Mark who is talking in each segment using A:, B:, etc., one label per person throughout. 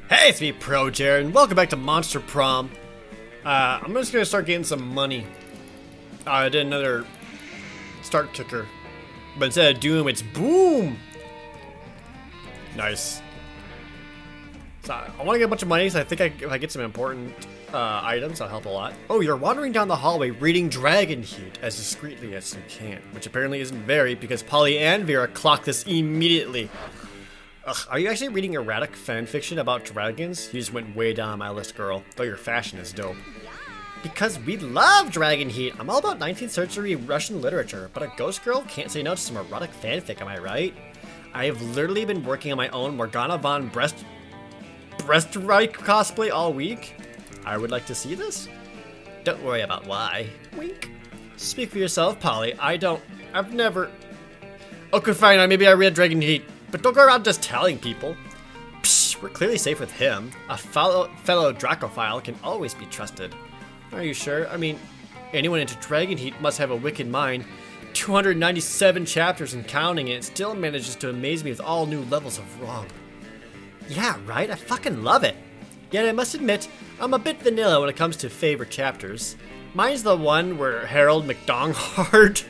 A: Hey, it's me, ProJared, and welcome back to Monster Prom. I'm just gonna start getting some money. I did another start kicker, but instead of doom, it's boom! Nice. So I want to get a bunch of money, so I think if I get some important items, that'll help a lot. Oh, you're wandering down the hallway reading Dragon Heat as discreetly as you can, which apparently isn't very, because Polly and Vera clocked this immediately. Ugh, are you actually reading erratic fanfiction about dragons? You just went way down on my list, girl, though your fashion is dope. Because we love Dragon Heat. I'm all about 19th century Russian literature, but a ghost girl can't say no to some erotic fanfic, am I right? I have literally been working on my own Morgana von Breastreich cosplay all week. I would like to see this. Don't worry about why. Wink. Speak for yourself, Polly. I've never... Okay, fine, maybe I read Dragon Heat. But don't go around just telling people. Psh, we're clearly safe with him. A fellow Dracophile can always be trusted. Are you sure? I mean, anyone into Dragon Heat must have a wicked mind. 297 chapters and counting, and it still manages to amaze me with all new levels of wrong. Yeah, right? I fucking love it. Yet I must admit, I'm a bit vanilla when it comes to favorite chapters. Mine's the one where Harold McDonghart,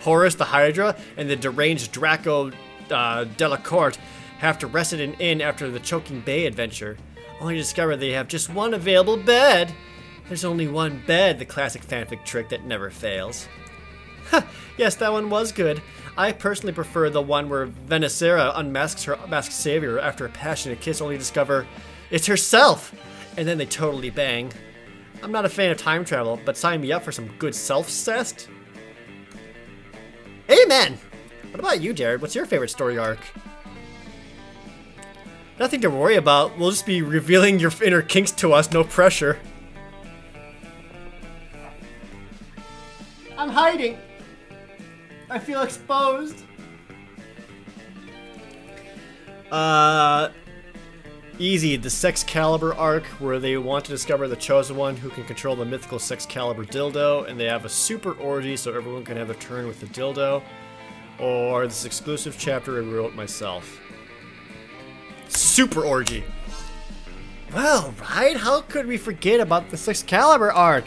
A: Horus the Hydra, and the deranged Draco Delacourt have to rest at an inn after the Choking Bay adventure, only to discover they have just one available bed. There's only one bed, the classic fanfic trick that never fails. Yes, that one was good. I personally prefer the one where Venacera unmasks her masked savior after a passionate kiss, only to discover it's herself, and then they totally bang. I'm not a fan of time travel, but sign me up for some good self-cest. Amen! What about you, Jared? What's your favorite story arc? Nothing to worry about. We'll just be revealing your inner kinks to us, no pressure. I'm hiding. I feel exposed. Easy, the Sexcalibur arc, where they want to discover the chosen one who can control the mythical Sexcalibur dildo, and they have a super orgy so everyone can have their turn with the dildo. Or this exclusive chapter I wrote myself. Super orgy. Well, right? How could we forget about the Sexcalibur arc?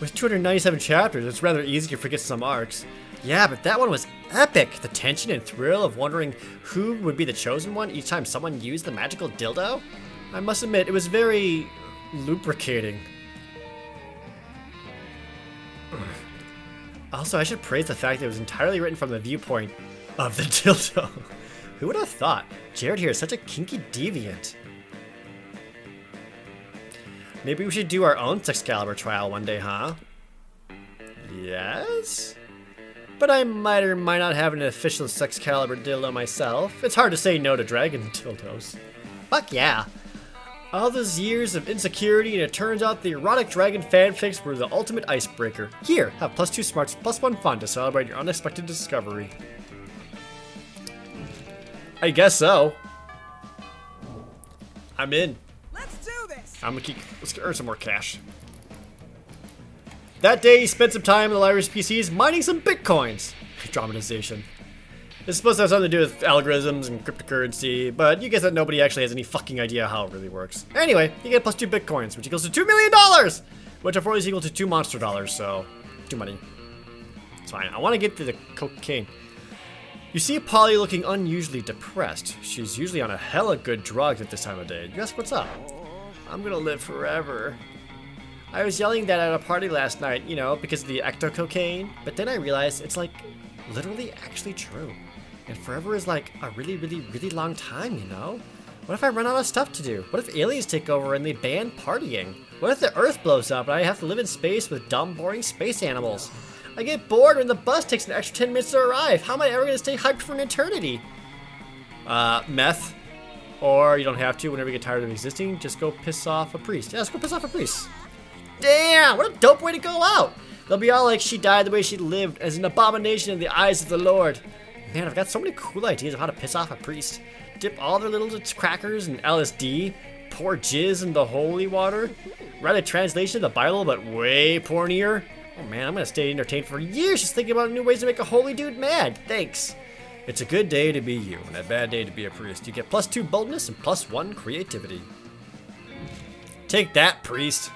A: With 297 chapters, it's rather easy to forget some arcs. Yeah, but that one was epic. The tension and thrill of wondering who would be the chosen one each time someone used the magical dildo. I must admit, it was very lubricating. Also, I should praise the fact that it was entirely written from the viewpoint of the dildo. Who would have thought? Jared here is such a kinky deviant. Maybe we should do our own Sexcalibur trial one day, huh? Yes? But I might or might not have an official Sexcalibur dildo myself. It's hard to say no to dragon dildos. Fuck yeah. All those years of insecurity, and it turns out the erotic dragon fanfics were the ultimate icebreaker. Here, have +2 smarts, +1 fun to celebrate your unexpected discovery. I guess so. I'm in.
B: Let's do this.
A: Let's earn some more cash. That day, he spent some time in the library's PCs mining some bitcoins. Dramatization. It's supposed to have something to do with algorithms and cryptocurrency, but you guess that nobody actually has any fucking idea how it really works. Anyway, you get +2 bitcoins, which equals to $2 million! Which unfortunately is equal to 2 monster dollars, so 2 money. It's fine. I want to get to the cocaine. You see Polly looking unusually depressed. She's usually on a hella good drugs at this time of day. Guess what's up? I'm gonna live forever. I was yelling that at a party last night, you know, because of the ecto-cocaine, but then I realized it's like literally actually true. And forever is like a really, really, really long time, you know? What if I run out of stuff to do? What if aliens take over and they ban partying? What if the Earth blows up and I have to live in space with dumb, boring space animals? I get bored when the bus takes an extra 10 minutes to arrive. How am I ever going to stay hyped for an eternity? Meth. Or you don't have to. Whenever you get tired of existing, just go piss off a priest. Yeah, let's go piss off a priest. Damn, what a dope way to go out. They'll be all like, she died the way she lived, as an abomination in the eyes of the Lord. Man, I've got so many cool ideas of how to piss off a priest. Dip all their little crackers in LSD, pour jizz in the holy water, write a translation of the Bible but way pornier. Oh man, I'm gonna stay entertained for years just thinking about new ways to make a holy dude mad. Thanks. It's a good day to be you, and a bad day to be a priest. You get +2 boldness and +1 creativity. Take that, priest.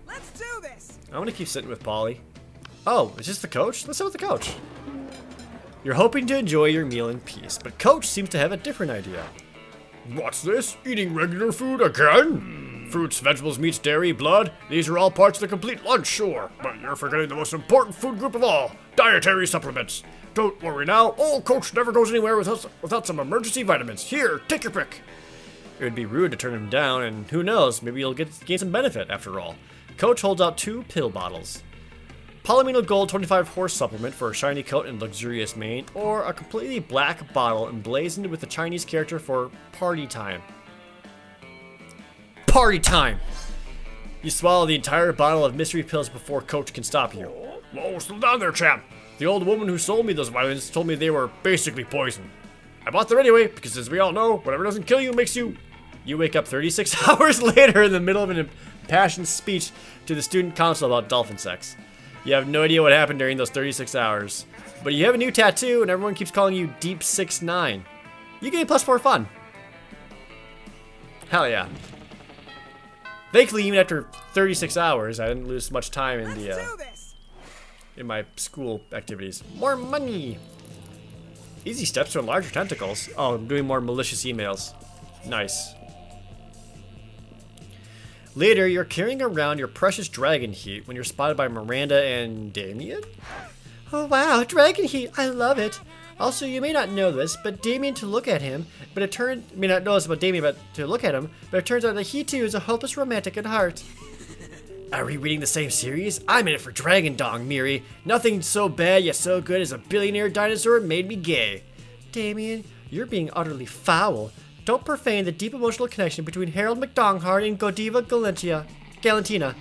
B: Let's do this.
A: I want to keep sitting with Polly. Oh, is this the coach? Let's sit with the coach. You're hoping to enjoy your meal in peace, but Coach seems to have a different idea. What's this? Eating regular food again? Fruits, vegetables, meats, dairy, blood? These are all parts of the complete lunch, sure. But you're forgetting the most important food group of all. Dietary supplements. Don't worry now. Old Coach never goes anywhere without some emergency vitamins. Here, take your pick. It would be rude to turn him down, and who knows, maybe you'll gain some benefit after all. Coach holds out 2 pill bottles. Palomino Gold 25 horse supplement for a shiny coat and luxurious mane, or a completely black bottle emblazoned with the Chinese character for party time. Party time! You swallow the entire bottle of mystery pills before Coach can stop you. Whoa, slow down there, champ. The old woman who sold me those vitamins told me they were basically poison. I bought them anyway, because as we all know, whatever doesn't kill you makes you... You wake up 36 hours later in the middle of an impassioned speech to the student council about dolphin sex. You have no idea what happened during those 36 hours. But you have a new tattoo and everyone keeps calling you Deep 6'9". You gain +4 fun. Hell yeah. Thankfully, even after 36 hours, I didn't lose much time in in my school activities. More money! Easy steps to enlarge your tentacles. Oh, I'm doing more malicious emails. Nice. Later, you're carrying around your precious dragon heat when you're spotted by Miranda and Damien? Oh wow, dragon heat, I love it. Also, you may not know this, but Damien to look at him, but it turns may not know this about Damien, but to look at him, but it turns out that he too is a hopeless romantic at heart. Are we reading the same series? I'm in it for Dragon Dong, Miri. Nothing so bad yet so good as a billionaire dinosaur made me gay. Damien, you're being utterly foul. Don't profane the deep emotional connection between Harold McDonghart and Godiva Galantina.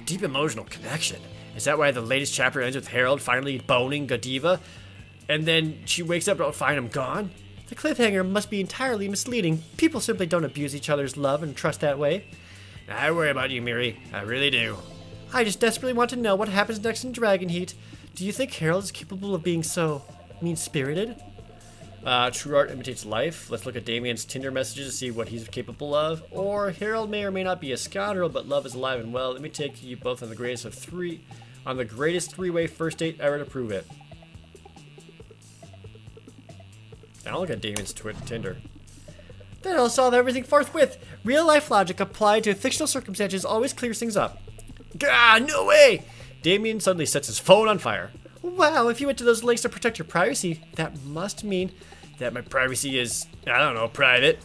A: Deep emotional connection? Is that why the latest chapter ends with Harold finally boning Godiva? And then she wakes up to find him gone? The cliffhanger must be entirely misleading. People simply don't abuse each other's love and trust that way. I worry about you, Miri. I really do. I just desperately want to know what happens next in Dragon Heat. Do you think Harold is capable of being so mean-spirited? True art imitates life. Let's look at Damien's Tinder messages to see what he's capable of. Or Harold may or may not be a scoundrel, but love is alive and well. Let me take you both on the greatest three-way first date ever to prove it. Now look at Damien's Tinder. That'll solve everything forthwith. Real life logic applied to fictional circumstances always clears things up. Gah, no way! Damien suddenly sets his phone on fire. Wow, if you went to those lengths to protect your privacy, that must mean that my privacy is, I don't know, private.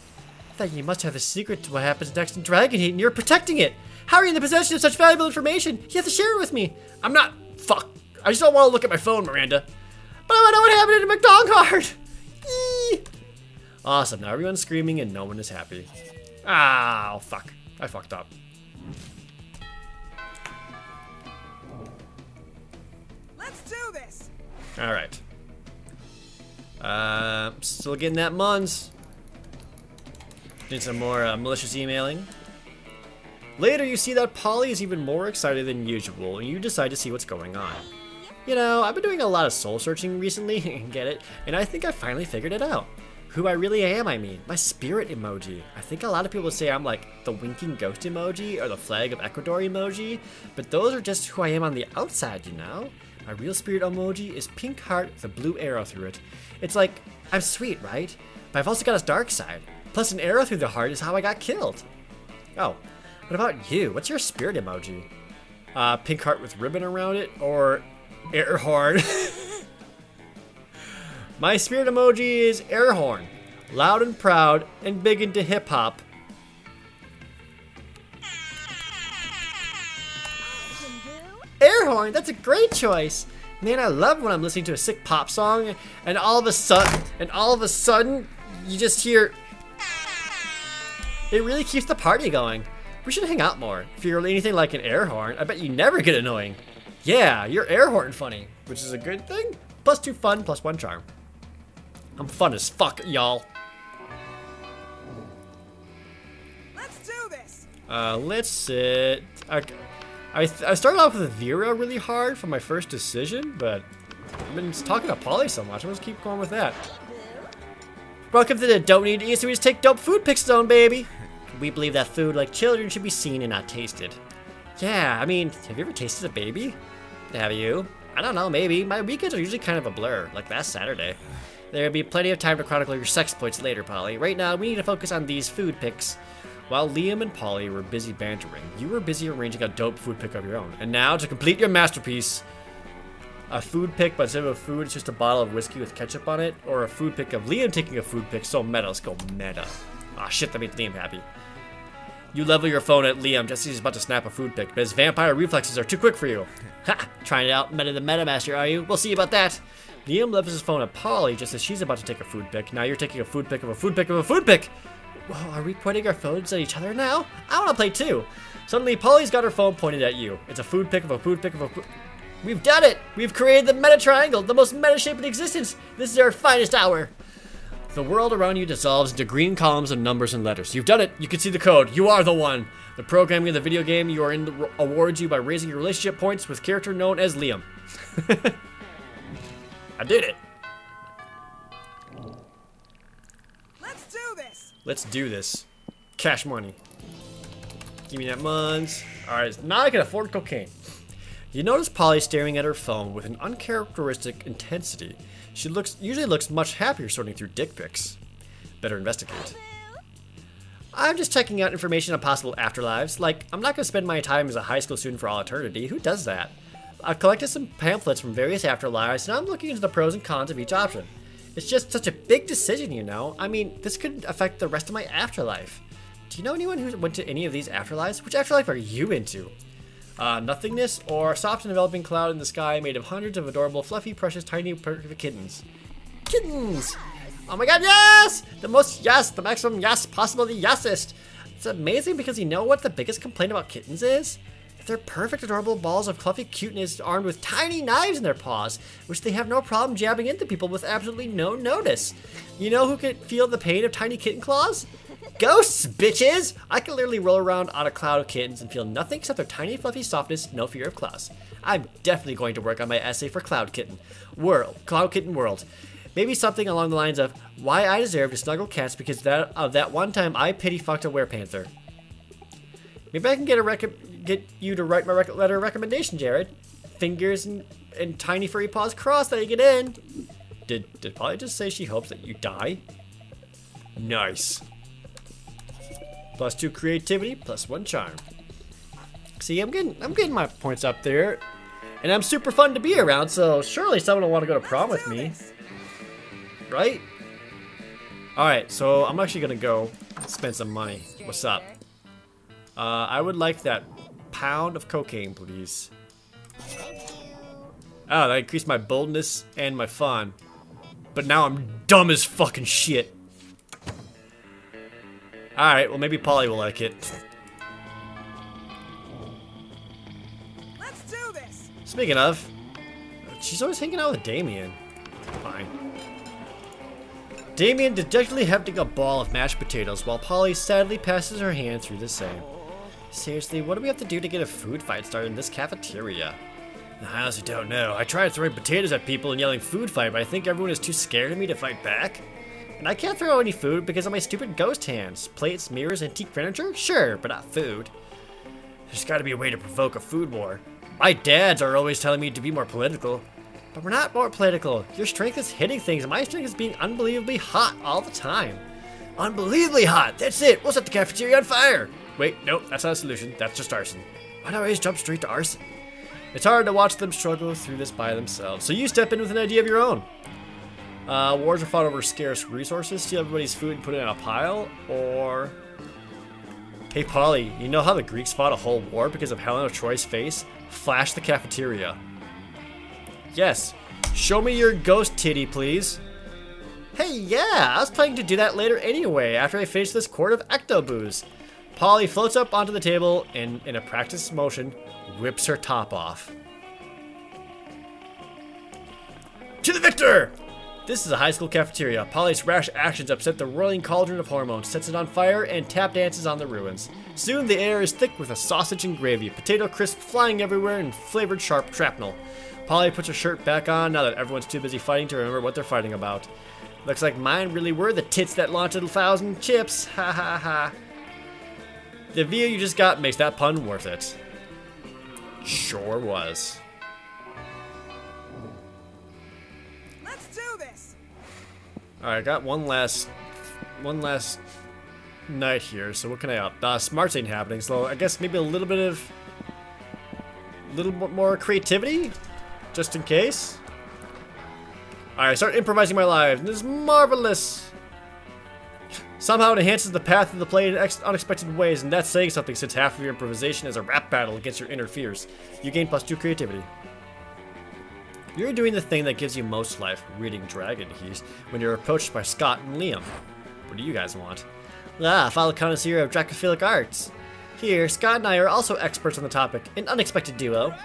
A: Then you must have a secret to what happens next in Dragon Heat, and you're protecting it. How are you in the possession of such valuable information? You have to share it with me. I'm not, fuck. I just don't want to look at my phone, Miranda. But I want to know what happened to McDonghart. Awesome, now everyone's screaming and no one is happy. Ah, fuck. I fucked up.
B: Let's do this.
A: Alright. Still getting that Muns. Did some more malicious emailing. Later, you see that Polly is even more excited than usual, and you decide to see what's going on. You know, I've been doing a lot of soul searching recently, get it? And I think I finally figured it out. Who I really am, I mean. My spirit emoji. I think a lot of people say I'm like the winking ghost emoji or the flag of Ecuador emoji, but those are just who I am on the outside, you know? My real spirit emoji is pink heart with a blue arrow through it. It's like, I'm sweet, right? But I've also got a dark side. Plus an arrow through the heart is how I got killed. Oh, what about you? What's your spirit emoji? Pink heart with ribbon around it or air horn? My spirit emoji is air horn. Loud and proud and big into hip hop. Air horn, that's a great choice. Man, I love when I'm listening to a sick pop song and all of a sudden you just hear. It really keeps the party going. We should hang out more. If you're anything like an air horn, I bet you never get annoying. Yeah, you're air horn funny, which is a good thing. +2 fun, +1 charm. I'm fun as fuck, y'all.
B: Let's do this.
A: Let's sit. I started off with Vera really hard for my first decision, but I've been talking to Polly so much, I'm gonna keep going with that. Welcome to the Don't Need to Eat, so we just take dope food pics zone, baby. We believe that food, like children, should be seen and not tasted. Yeah, I mean, have you ever tasted a baby? Have you? I don't know, maybe. My weekends are usually kind of a blur, like last Saturday. There'll be plenty of time to chronicle your sex exploits later, Polly. Right now, we need to focus on these food pics. While Liam and Polly were busy bantering, you were busy arranging a dope food pic of your own. And now, to complete your masterpiece, a food pic, but instead of a food, it's just a bottle of whiskey with ketchup on it, or a food pic of Liam taking a food pic. So meta, let's go meta. Ah, shit, that made Liam happy. You level your phone at Liam just as he's about to snap a food pic, but his vampire reflexes are too quick for you. Ha! Trying it out, meta the meta master, are you? We'll see about that. Liam levels his phone at Polly just as she's about to take a food pic. Now you're taking a food pic of a food pic of a food pic. Whoa, are we pointing our phones at each other now? I want to play too. Suddenly, Polly's got her phone pointed at you. It's a food pic of a food pic of a food. We've done it! We've created the meta triangle, the most meta shape in existence. This is our finest hour. The world around you dissolves into green columns of numbers and letters. You've done it. You can see the code. You are the one. The programming of the video game you are in awards you by raising your relationship points with character known as Liam. I did it.
B: Let's do this.
A: Let's do this. Cash money. Give me that muns. Alright, now I can afford cocaine. You notice Polly staring at her phone with an uncharacteristic intensity. She usually looks much happier sorting through dick pics. Better investigate. I'm just checking out information on possible afterlives. Like, I'm not going to spend my time as a high school student for all eternity. Who does that? I've collected some pamphlets from various afterlives, and I'm looking into the pros and cons of each option. It's just such a big decision, you know? I mean, this could affect the rest of my afterlife. Do you know anyone who went to any of these afterlives? Which afterlife are you into? Nothingness, or a soft and developing cloud in the sky made of hundreds of adorable, fluffy, precious, tiny, perfect kittens. Kittens! Oh my god, yes! The most yes, the maximum yes, possible the yesest. It's amazing because you know what the biggest complaint about kittens is? They're perfect, adorable balls of fluffy cuteness armed with tiny knives in their paws, which they have no problem jabbing into people with absolutely no notice. You know who could feel the pain of tiny kitten claws? Ghosts, bitches! I can literally roll around on a cloud of kittens and feel nothing except their tiny fluffy softness, no fear of claws. I'm definitely going to work on my essay for Cloud Kitten World. Maybe something along the lines of why I deserve to snuggle cats because of that one time I pity fucked a werepanther. Maybe I can get you to write my letter of recommendation, Jared. Fingers and tiny furry paws crossed that you get in. Did Polly just say she hopes that you die? Nice. +2 creativity, +1 charm. See, I'm getting my points up there, and I'm super fun to be around. So surely someone will want to go to prom with me, right? All right, so I'm actually gonna go spend some money. What's up? I would like that pound of cocaine, please. Oh, that increased my boldness and my fun, but now I'm dumb as fucking shit. Alright, well maybe Polly will like it.
B: Let's do this.
A: Speaking of, she's always hanging out with Damien. Fine. Damien dejectedly hefting a ball of mashed potatoes while Polly sadly passes her hand through the same. Seriously, what do we have to do to get a food fight started in this cafeteria? I honestly don't know. I tried throwing potatoes at people and yelling food fight, but I think everyone is too scared of me to fight back. And I can't throw any food because of my stupid ghost hands. Plates, mirrors, antique furniture? Sure, but not food. There's gotta be a way to provoke a food war. My dads are always telling me to be more political. But we're not more political. Your strength is hitting things, and my strength is being unbelievably hot all the time. Unbelievably hot! That's it! We'll set the cafeteria on fire! Wait, nope, that's not a solution. That's just arson. Why not always jump straight to arson? It's hard to watch them struggle through this by themselves, so you step in with an idea of your own. Wars are fought over scarce resources, steal everybody's food and put it in a pile, or... Hey Polly, you know how the Greeks fought a whole war because of Helen of Troy's face? Flash the cafeteria. Yes. Show me your ghost titty, please. Hey, yeah, I was planning to do that later anyway, after I finish this quart of ecto-booze. Polly floats up onto the table and, in a practiced motion, whips her top off. To the victor! This is a high school cafeteria. Polly's rash actions upset the roiling cauldron of hormones, sets it on fire, and tap dances on the ruins. Soon the air is thick with a sausage and gravy, potato crisp flying everywhere, and flavored sharp shrapnel. Polly puts her shirt back on now that everyone's too busy fighting to remember what they're fighting about. Looks like mine really were the tits that launched 1,000 chips. Ha ha ha. The view you just got makes that pun worth it. Sure was.
B: Let's do this.
A: Alright, I got one last night here, so what can I up? Smarts ain't happening, so I guess maybe a little bit more creativity? Just in case? Alright, start improvising my life. This is marvelous! Somehow it enhances the path of the play in unexpected ways, and that's saying something since half of your improvisation is a rap battle against your inner fears. You gain +2 creativity. You're doing the thing that gives you most life, reading Dragon Heat, when you're approached by Scott and Liam. What do you guys want? Fellow connoisseur of dracophilic arts. Here, Scott and I are also experts on the topic, an unexpected duo.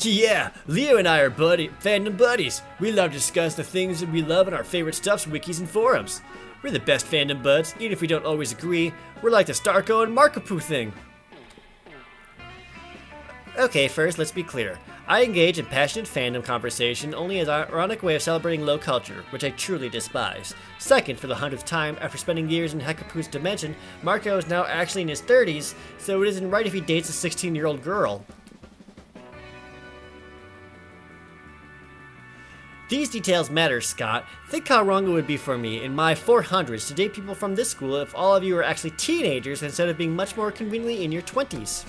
A: Yeah, Leo and I are fandom buddies. We love to discuss the things that we love in our favorite stuffs, wikis, and forums. We're the best fandom buds, even if we don't always agree. We're like the Starco and Markapoo thing. Okay, first, let's be clear. I engage in passionate fandom conversation only as an ironic way of celebrating low culture, which I truly despise. Second, for the 100th time, after spending years in Hekapoo's dimension, Marco is now actually in his 30s, so it isn't right if he dates a 16-year-old girl. These details matter, Scott. Think how wrong it would be for me, in my 400s, to date people from this school if all of you were actually teenagers instead of being much more conveniently in your 20s.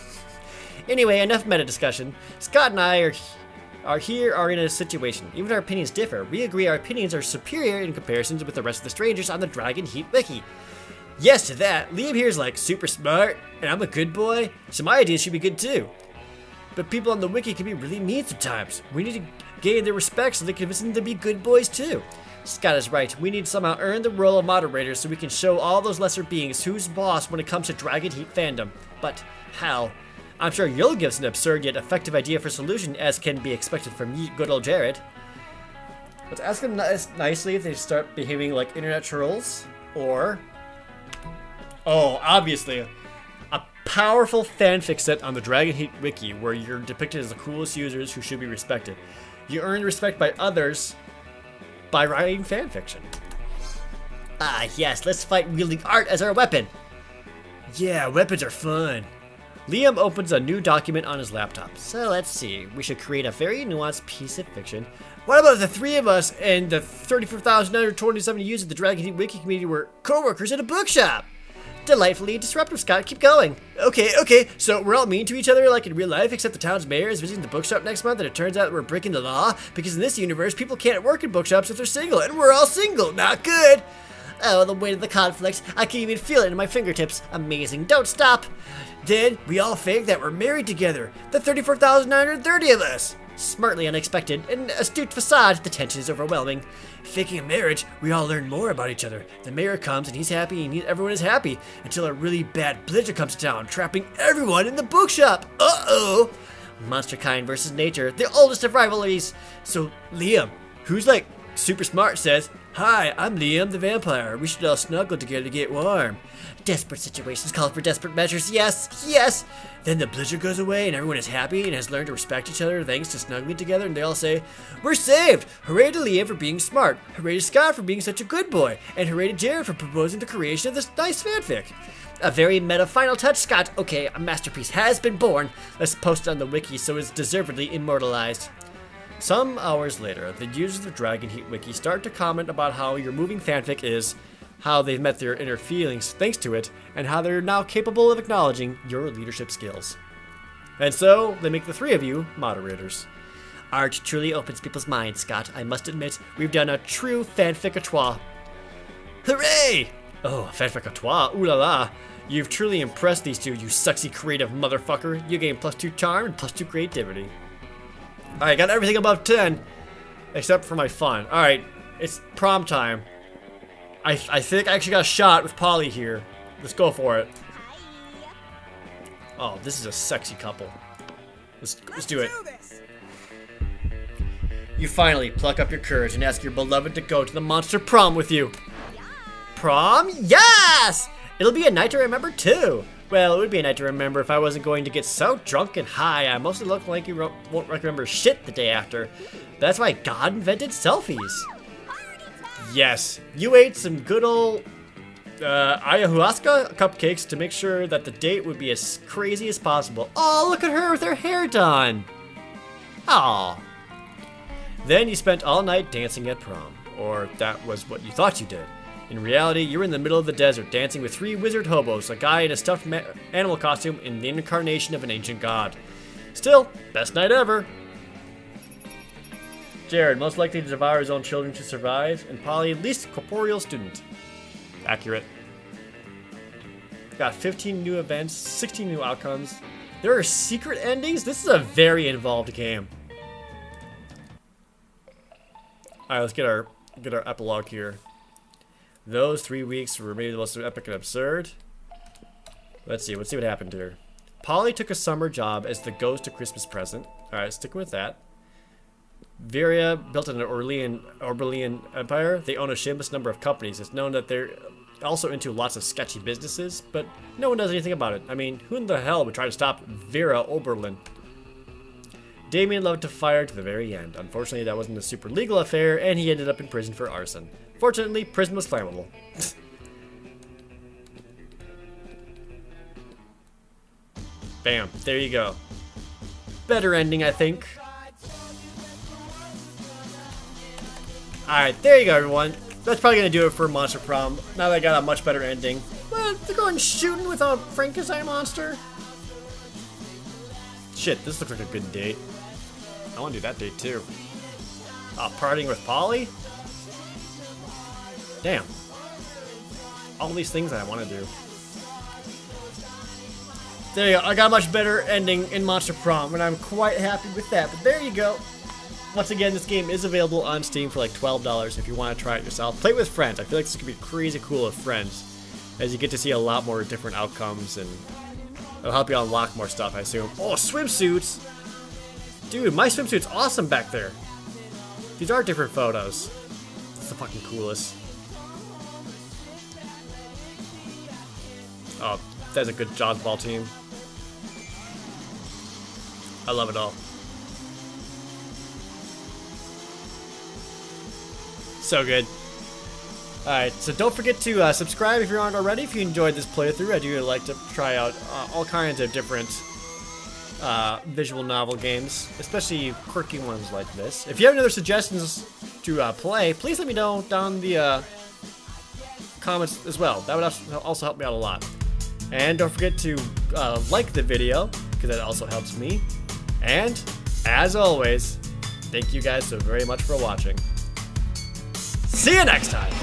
A: Anyway, enough meta discussion. Scott and I are in a situation. Even our opinions differ. We agree our opinions are superior in comparison with the rest of the strangers on the Dragon Heat Wiki. Yes to that, Liam here is like super smart, and I'm a good boy, so my ideas should be good too. But people on the wiki can be really mean sometimes. We need to gain their respect so they can convince them to be good boys too. Scott is right. We need to somehow earn the role of moderators so we can show all those lesser beings who's boss when it comes to Dragon Heat fandom. But how? I'm sure you'll give us an absurd yet effective idea for solution, as can be expected from good old Jared. Let's ask them nicely if they start behaving like internet trolls, or... Oh, obviously. A powerful fanfic set on the Dragon Heat Wiki where you're depicted as the coolest users who should be respected. You earn respect by others by writing fanfiction. Ah, yes, let's fight wielding art as our weapon. Yeah, weapons are fun. Liam opens a new document on his laptop. So let's see, we should create a very nuanced piece of fiction. What about the three of us and the 34,927 users of the Dragon Heat Wiki community were co-workers at a bookshop? Delightfully disruptive, Scott. Keep going. Okay, so we're all mean to each other like in real life, except the town's mayor is visiting the bookshop next month, and it turns out we're breaking the law, because in this universe, people can't work in bookshops if they're single, and we're all single. Not good. Oh, the weight of the conflict. I can even feel it in my fingertips. Amazing. Don't stop. Then, we all fake that we're married together. The 34,930 of us. Smartly unexpected, an astute facade, the tension is overwhelming. Faking a marriage, we all learn more about each other. The mayor comes and he's happy and everyone is happy, until a really bad blizzard comes to town, trapping everyone in the bookshop. Uh-oh! Monster kind versus nature, the oldest of rivalries. So, Liam, who's like super smart, says, "Hi, I'm Liam the vampire. We should all snuggle together to get warm." Desperate situations call for desperate measures. Yes. Then the blizzard goes away and everyone is happy and has learned to respect each other thanks to snuggling together, and they all say, "We're saved! Hooray to Liam for being smart. Hooray to Scott for being such a good boy. And hooray to Jared for proposing the creation of this nice fanfic." A very meta final touch, Scott. Okay, a masterpiece has been born. Let's post it on the wiki so it's deservedly immortalized. Some hours later, the users of Dragon Heat Wiki start to comment about how your moving fanfic is, how they've met their inner feelings thanks to it, and how they're now capable of acknowledging your leadership skills. And so, they make the three of you moderators. Art truly opens people's minds, Scott. I must admit, we've done a true fanfic-a-trois. Hooray! Oh, fanfic-a-trois, ooh la la. You've truly impressed these two, you sexy creative motherfucker. You gain +2 charm and +2 creativity. Alright, got everything above 10, except for my fun. Alright, it's prom time. I think I actually got a shot with Polly here. Let's go for it. Oh, this is a sexy couple. Let's do it. You finally pluck up your courage and ask your beloved to go to the Monster Prom with you. Prom? Yes! It'll be a night to remember too. Well, it would be a night to remember if I wasn't going to get so drunk and high I mostly look like you won't remember shit the day after. That's why God invented selfies. Yes, you ate some good old ayahuasca cupcakes to make sure that the date would be as crazy as possible. Oh, look at her with her hair done. Aw. Then you spent all night dancing at prom. Or that was what you thought you did. In reality, you were in the middle of the desert dancing with 3 wizard hobos, a guy in a stuffed animal costume, and the incarnation of an ancient god. Still, best night ever. Jared, most likely to devour his own children to survive, and Polly, least corporeal student. Accurate. Got 15 new events, 16 new outcomes. There are secret endings? This is a very involved game. Alright, let's get our epilogue here. Those 3 weeks were maybe the most epic and absurd. Let's see what happened here. Polly took a summer job as the ghost of Christmas present. Alright, sticking with that. Viria built an Orberlian empire. They own a shameless number of companies. It's known that they're also into lots of sketchy businesses, but no one does anything about it. I mean, who in the hell would try to stop Vera Oberlin? Damien loved to fire to the very end. Unfortunately, that wasn't a super legal affair, and he ended up in prison for arson. Fortunately, prison was flammable. Bam, there you go. Better ending, I think. Alright, there you go, everyone. That's probably going to do it for Monster Prom. Now that I got a much better ending. Well, they're going shooting with a Frankenstein monster? Shit, this looks like a good date. I want to do that date too. Partying with Polly? Damn. All these things I want to do. There you go. I got a much better ending in Monster Prom, and I'm quite happy with that. But there you go. Once again, this game is available on Steam for like $12 if you want to try it yourself. Play it with friends. I feel like this could be crazy cool with friends, as you get to see a lot more different outcomes, and it'll help you unlock more stuff, I assume. Oh, swimsuits! Dude, my swimsuit's awesome back there. These are different photos. That's the fucking coolest. Oh, that's a good dodgeball team. I love it all. So good. Alright, so don't forget to subscribe if you aren't already. If you enjoyed this playthrough, I do like to try out all kinds of different visual novel games, especially quirky ones like this. If you have any other suggestions to play, please let me know down in the comments as well. That would also help me out a lot. And don't forget to like the video, because that also helps me. And, as always, thank you guys so very much for watching. See you next time!